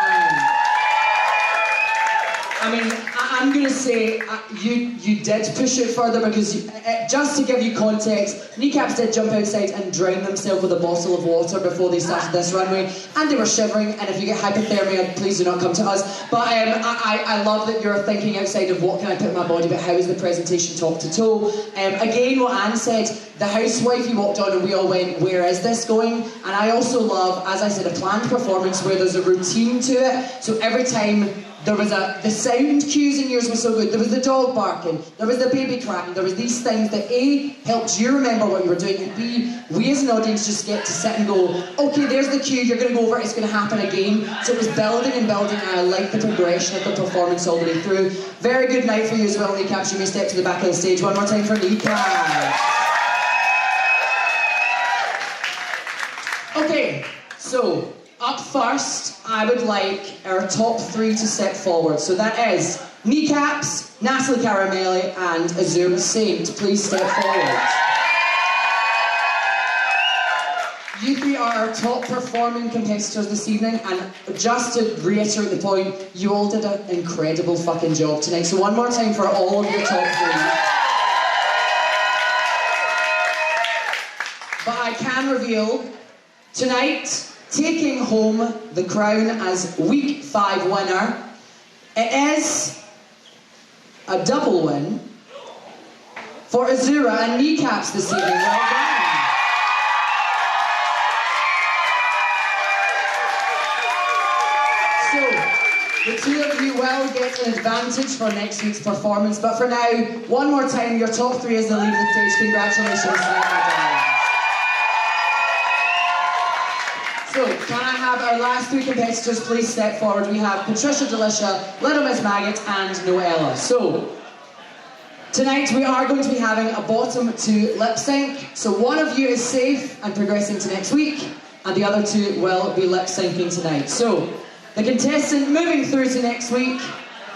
A: I mean, I'm going to say you did push it further, because just to give you context, kneecaps did jump outside and drown themselves with a bottle of water before they started this runway, and they were shivering, and if you get hypothermia, please do not come to us. But I love that you're thinking outside of what can I put in my body, but how is the presentation top to toe. Again, what Anne said, the housewife you walked on and we all went, where is this going? And I also love, as I said, a planned performance where there's a routine to it, so every time there was the sound cues in yours were so good. There was the dog barking, there was the baby crying, there was these things that A, helped you remember what you were doing, and B, we as an audience just get to sit and go, okay, there's the cue, you're going to go over it, it's going to happen again. So it was building and building, and I like the progression of the performance all the way through. Very good night for you as well, Kneecaps. You may step to the back of the stage. One more time for Kneecaps. Okay, so up first, I would like our top three to step forward. So that is Kneecaps, Natalie Caramelli, and Azure Saint. Please step forward. You three are our top performing competitors this evening, and just to reiterate the point, you all did an incredible fucking job tonight. So one more time for all of your top three. But I can reveal, tonight, taking home the crown as Week 5 winner, it is a double win for Azura and Kneecaps this evening. Well done. So, The two of you will get an advantage for next week's performance, but for now, one more time, your top three as they leave the stage. Congratulations to them, my darlings. So, can I have our last three competitors please step forward? We have Patricia Delicia, Little Miss Maggot, and Noella. So, tonight we are going to be having a bottom two lip sync. So one of you is safe and progressing to next week, and the other two will be lip syncing tonight. So, the contestant moving through to next week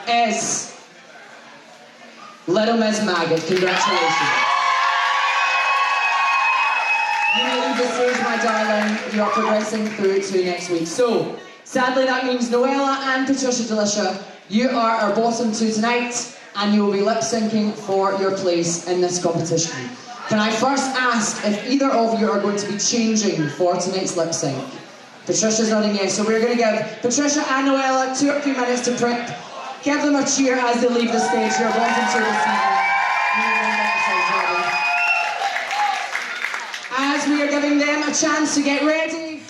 A: is Little Miss Maggot. Congratulations. You may leave the stage, my darling. You are progressing through to next week. So, sadly that means Noella and Patricia Delicia, you are our bottom two tonight, and you will be lip syncing for your place in this competition. Can I first ask if either of you are going to be changing for tonight's lip sync? Patricia's nodding yes, so we're going to give Patricia and Noella 2 or 3 minutes to prep. Give them a cheer as they leave the stage. Your bottom two this evening. As we are giving them a chance to get ready,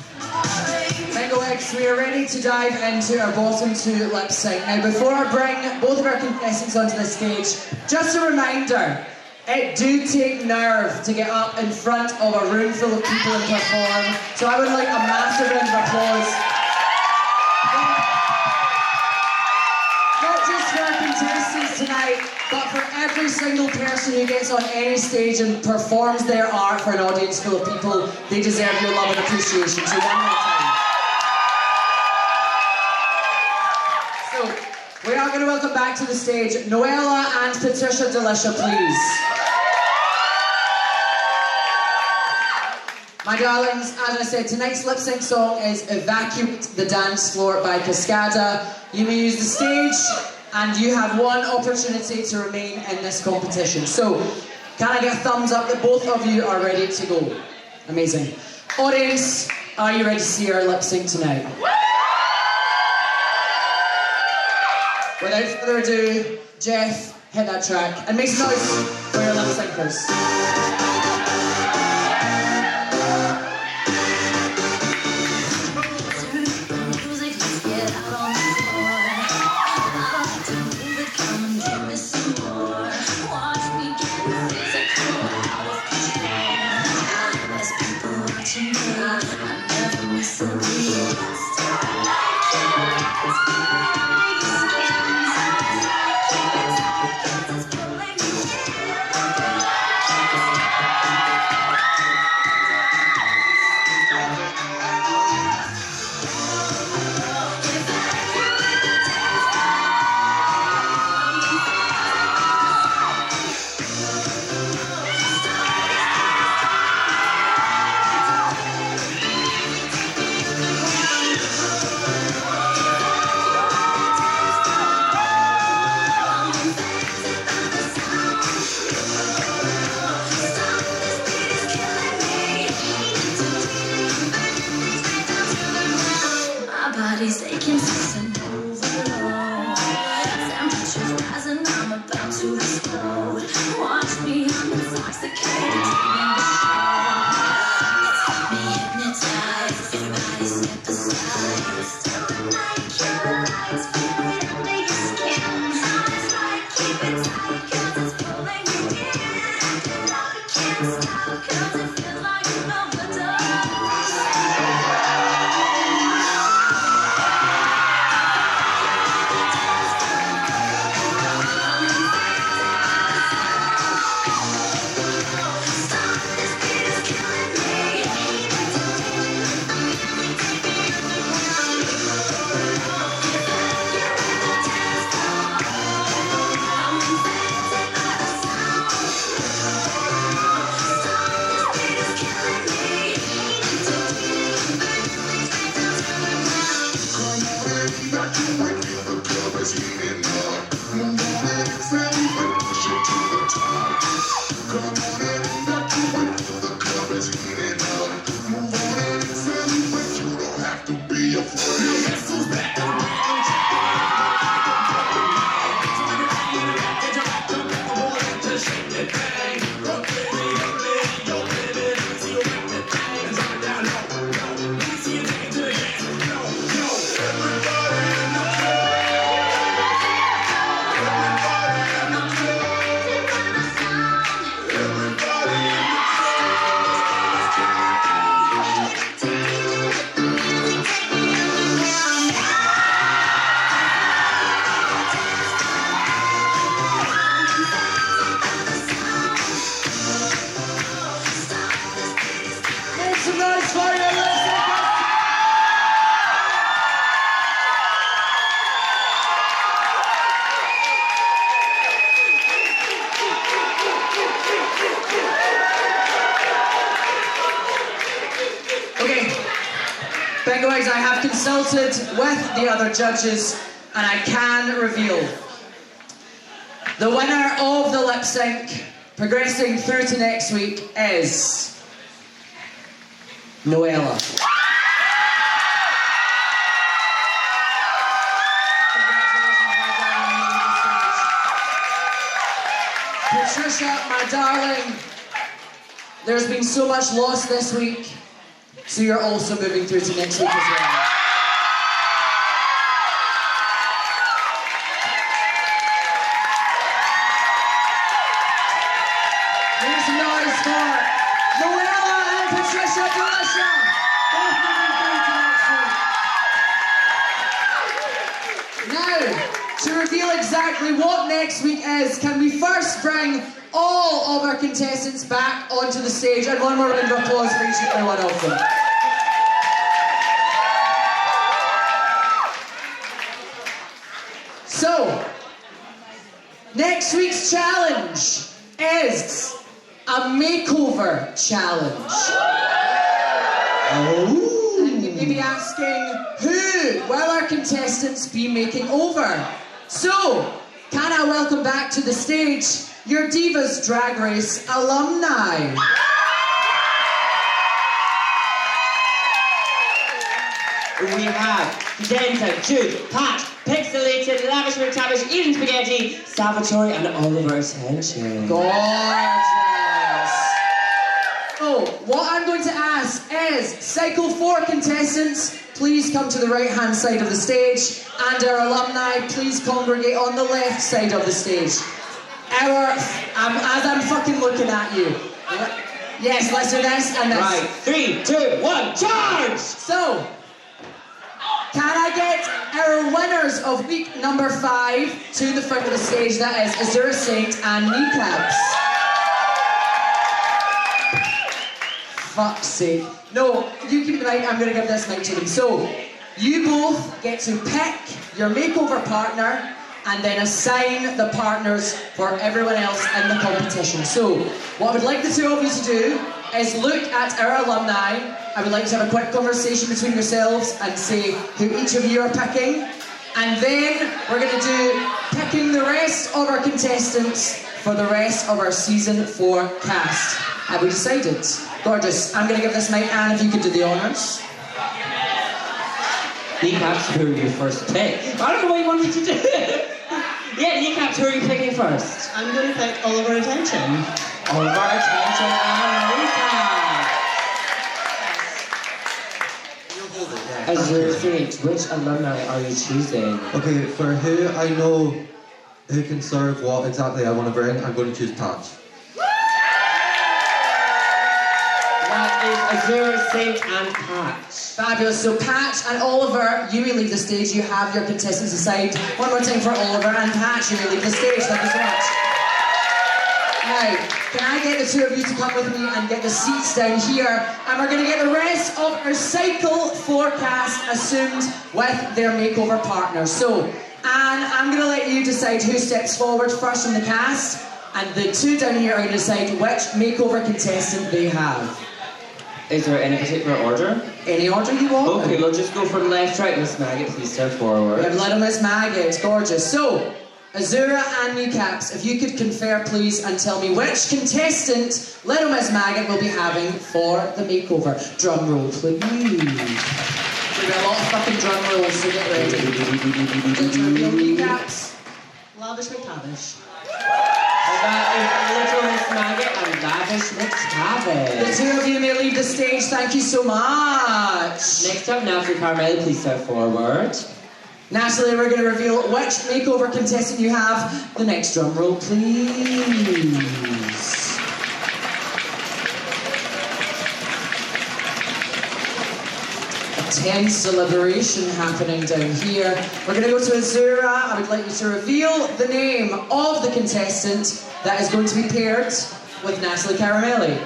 A: Bingo X, we are ready to dive into our bottom two lip sync. Now, before I bring both of our contestants onto the stage, just a reminder, it do take nerve to get up in front of a room full of people and perform. So I would like a massive round of applause. Not just for our contestants tonight, but for every single person who gets on any stage and performs their art for an audience full of people. They deserve your love and appreciation. So one more time. So, we are going to welcome back to the stage Noella and Patricia Delicia, please. My darlings, as I said, tonight's lip sync song is Evacuate the Dance Floor by Cascada. You may use the stage, and you have one opportunity to remain in this competition. So, can I get a thumbs up that both of you are ready to go? Amazing. Audience, are you ready to see our lip sync tonight? Without further ado, Jeff, hit that track and make some noise for your lip syncers. guys, I have consulted with the other judges and I can reveal the winner of the lip sync, progressing through to next week, is Noella. Patricia, my darling, there's been so much loss this week, so you're also moving through to next week as well. Here's some noise for Noella and Patricia Delisha. Both moving through to next week. Now, to reveal exactly what next week is, can we first bring all of our contestants back onto the stage, and one more round of applause for each and every one of them. So, next week's challenge is a makeover challenge. Oh. And you may be asking, who will our contestants be making over? So, can I welcome back to the stage your Divas Drag Race alumni?
C: We have Denta, Jude, Pat, Pixelated, Lavish McTavish, Eden Spaghetti, Salvatore, and Oliver Attention.
A: Gorgeous! Oh, what I'm going to ask is, Cycle 4 contestants, please come to the right-hand side of the stage, and our alumni, please congregate on the left side of the stage. As I'm fucking looking at you. Yes, let's do this and this.
C: Right, 3, 2, 1, charge!
A: So, can I get our winners of week number 5 to the front of the stage? That is Azura Saint and Kneecaps. Fuck's sake. No, you keep the mic, I'm going to give this mic to them. So, you both get to pick your makeover partner and then assign the partners for everyone else in the competition. So, what I would like the two of you to do is look at our alumni. I would like to have a quick conversation between yourselves and say who each of you are picking. And then we're going to do picking the rest of our contestants for the rest of our season 4 cast. Have we decided? Gorgeous. I'm going to give this mic, Anne, if you could do the honours.
C: Kneecaps, who are you first to pick? I don't know what you want me to do. Yeah, Kneecaps, who are you picking first?
F: I'm going to pick Oliver Attention.
C: Oliver Attention and Kneecaps. As your Saint, which alumni are you choosing?
K: Okay, for who I know who can serve what exactly I want to bring, I'm going to choose Patch.
C: That is Azura, Saint and Patch.
A: Fabulous. So Patch and Oliver, you may leave the stage. You have your contestants aside. One more time for Oliver and Patch, you may leave the stage. Thank you so much. Now, can I get the two of you to come with me and get the seats down here? And we're going to get the rest of our Cycle 4 cast assumed with their makeover partners. So, Anne, I'm going to let you decide who steps forward first from the cast. And the two down here are going to decide which makeover contestant they have.
C: Is there any particular order?
A: Any order you want?
C: Okay, we'll just go from left, right. Miss Maggot, please step forward.
A: We have Little Miss Maggot, gorgeous. So, Azura and Kneecaps, if you could confer please and tell me which contestant Little Miss Maggot will be having for the makeover. Drum roll, please. There'll be a lot of fucking drum rolls, so get ready. Kneecaps. Lavish McTavish.
C: That is Little Miss Maggot and Lavish McTavish.
A: The two of you may leave the stage, thank you so much.
C: Next up, Natalie Carmel, please step forward.
A: Natalie, we're going to reveal which makeover contestant you have. The next drum roll, please. Tense deliberation happening down here. We're going to go to Azura. I would like you to reveal the name of the contestant that is going to be paired with Natalie Caramelli.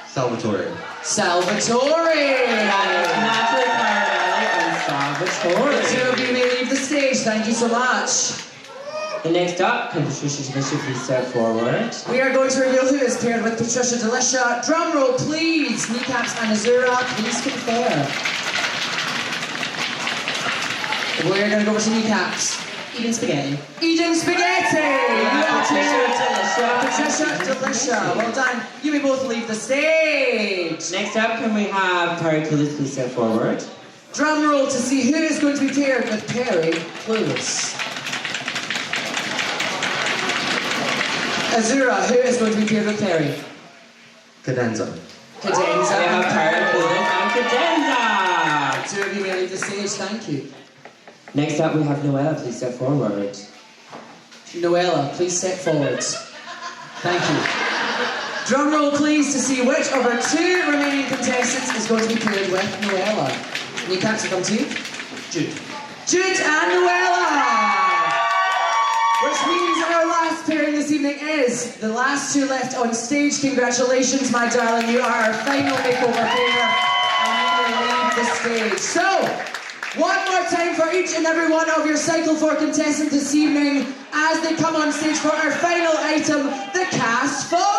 K: Salvatore.
A: Salvatore!
C: Natalie Caramelli and Salvatore.
A: The two of you may leave the stage. Thank you so much.
C: And next up, can Patricia Delisha please step forward?
A: We are going to reveal who is paired with Patricia Delisha. Drum roll, please. Kneecaps and Azura, please confer. We're going to go for some kneecaps.
F: Eating spaghetti.
A: Eating spaghetti!
C: Yeah,
A: Patricia Delicia. Well done. You may both leave the stage.
C: Next up, can we have Perry Clueless please step forward?
A: Drum roll to see who is going to be paired with Perry Clueless. Azura, who is going to be paired with Perry?
K: Cadenza.
A: Cadenza.
C: We have Perry Clueless and Cadenza.
A: Two of you may leave the stage, thank you.
C: Next up, we have Noella, please step forward.
A: Noella, please step forward. Thank you. Drum roll, please, to see which of our two remaining contestants is going to be paired with Noella. Kneecaps will come to you. Jude. Jude and Noella! Which means our last pairing this evening is the last two left on stage. Congratulations, my darling. You are our final makeover pair. And you may leave the stage. So, one more time for each and every one of your Cycle 4 contestants this evening as they come on stage for our final item, the cast photo.